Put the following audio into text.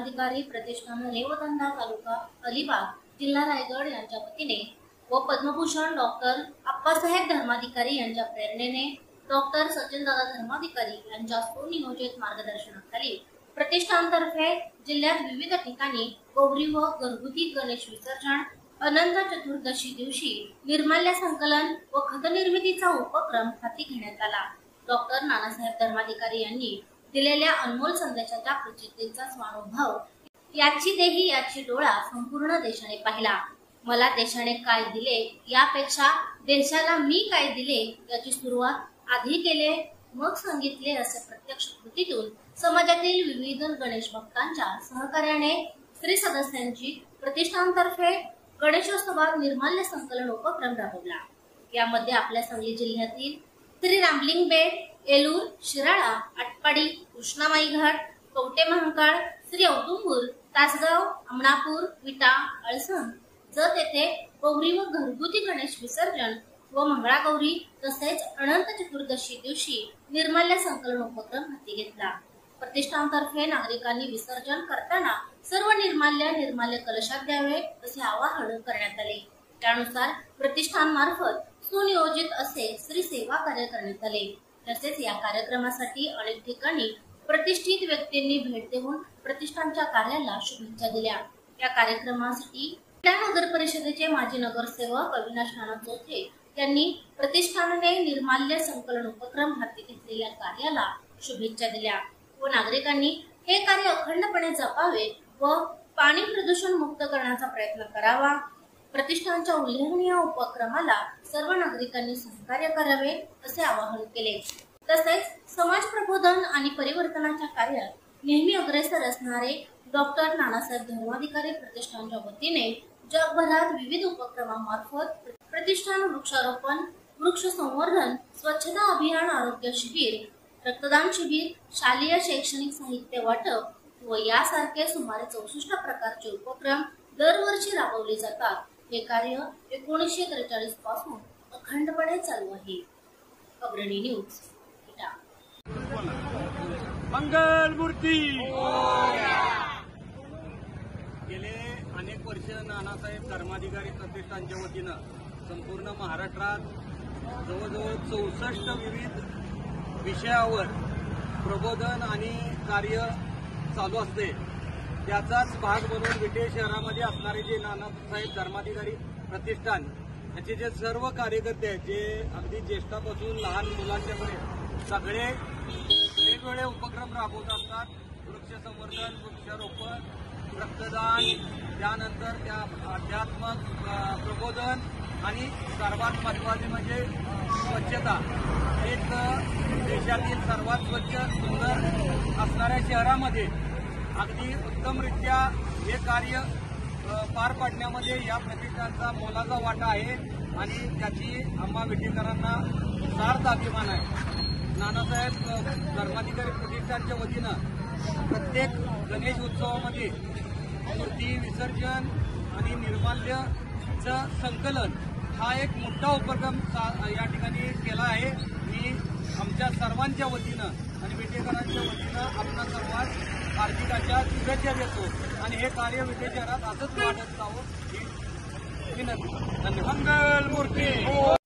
धर्माधिकारी प्रतिष्ठान रेवदंडा तालुका अलिबाग जिल्हा रायगड यांच्या वतीने व पद्मभूषण डॉक्टर अप्पासाहेब धर्माधिकारी यांच्या प्रेरणेने डॉक्टर सचिनदादा धर्माधिकारी यांच्या सुनियोजित मार्गदर्शनाखाली प्रतिष्ठानतर्फे जिल्ह्यात विविध ठिकाणी गौरी व घरगुती गणेश विसर्जन, अनंत चतुर्दशी दिवशी निर्माल्य संकलन व खत निर्मितीचा उपक्रम हाती घेण्यात आला। डॉक्टर नानासाहेब धर्माधिकारी यांनी दिलेल्या अनमोल संदेशाच्या प्रचितीचा स्वानुभव याची देही याची डोळा संपूर्ण देशाने पाहिला। मला देशाने काय दिले यापेक्षा देशाला मी काय दिले याची सुरुवात आधी केले मग सांगितले असे प्रत्यक्ष कृतीतून समाजातील विविध गणेश भक्तांच्या सहकार्याने श्री सदस्यांची प्रतिष्ठानतर्फे गणेशोत्सवात निर्माल्य संकलन उपक्रम राबवला। यामध्ये आपल्या सांगली जिल्ह्यातील श्री रामलिंग बेट, एलूर, शिराळा, आटपाडी, कृष्णामाई घाट, कवटे महाकाळ, श्री औदुंबूर, तासगाव, अमनापूर, विटा, अळसण जत येथे गौरी व घरगुती गणेश विसर्जन व मंगळागौरी तसेच अनंत चतुर्दशी दिवशी निर्माल्य संकलन उपक्रम हाती घेतला। प्रतिष्ठानतर्फे नागरिकांनी विसर्जन करताना सर्व निर्माल्य कलशात द्यावे असे आवाहन करण्यात आले। त्यानुसार प्रतिष्ठानमार्फत सुनियोजित असे श्री सेवा कार्य करण्यात आले। तसेच या कार्यक्रमासाठी अनेक ठिकाणी प्रतिष्ठित व्यक्तींनी भेट देऊन प्रतिष्ठानच्या कार्याला शुभेच्छा दिल्या। या कार्यक्रमासाठी नगर परिषदेचे माजी नगरसेवक अविनाश नाना चौथे यांनी प्रतिष्ठानाने निर्माल्य संकलन उपक्रम हाती घेतलेल्या कार्याला शुभेच्छा दिल्या व नागरिकांनी हे कार्य अखंडपणे जपावे व पाणी प्रदूषण मुक्त करण्याचा प्रयत्न करावा। प्रतिष्ठानच्या उल्लेखनीय उपक्रमाला सर्व नागरिकांनी सहकार्य करावे असे आवाहन केले। तसेच समाज प्रबोधन आणि परिवर्तनाच्या कार्यात नेहमी अग्रेसर असणारे डॉक्टर नानासाहेब धर्माधिकारी प्रतिष्ठानच्या वतीने जगभरात विविध उपक्रमांमार्फत प्रतिष्ठान वृक्षारोपण, वृक्ष संवर्धन, स्वच्छता अभियान, आरोग्य शिबिर, रक्तदान शिबिर, शालेय शैक्षणिक साहित्य वाटप व यासारखे सुमारे 64 प्रकारचे उपक्रम दरवर्षी राबवले जातात। हे कार्य 1943 पासून अखंडपणे चालू आहे। अग्रणी न्यूज विटा। मंगल मूर्ती गेले अनेक वर्ष नानासाहेब धर्माधिकारी प्रतिष्ठानच्या वतीनं संपूर्ण महाराष्ट्रात जवळजवळ 64 विविध विषयावर प्रबोधन आणि कार्य चालू असते। त्याचाच भाग म्हणून विटे शहरामध्ये असणारे जे नानासाहेब धर्माधिकारी प्रतिष्ठान याचे जे सर्व कार्यकर्ते आहेत, जे अगदी ज्येष्ठापासून लहान मुलांच्यापर्यंत सगळे वेगवेगळे उपक्रम राबवत असतात। वृक्ष संवर्धन, वृक्षारोपण, रक्तदान, त्यानंतर त्या आध्यात्मक प्रबोधन आणि सर्वात महत्त्वाचे म्हणजे स्वच्छता। एक देशातील सर्वात स्वच्छ सुंदर असणाऱ्या शहरामध्ये अगदी उत्तमरित्या हे कार्य पार पाडण्यामध्ये या प्रतिष्ठानचा मोलाचा वाटा आहे आणि त्याची आम्हा विटेकरांना सार्थ अभिमान आहे। नानासाहेब धर्माधिकारी प्रतिष्ठानच्या वतीनं प्रत्येक गणेश उत्सवामध्ये मूर्ती विसर्जन आणि निर्माल्याचं संकलन हा एक मोठा उपक्रम या ठिकाणी केला आहे। मी आमच्या सर्वांच्या वतीनं आणि विटेकरांच्या वतीनं आपल्या सर्वात हार्दिक अशा शुभेच्छा देतो आणि हे कार्य विटे शहरात असंच वाढत जावं ही विनंती। धन्यवाद। मंगल मूर्ती।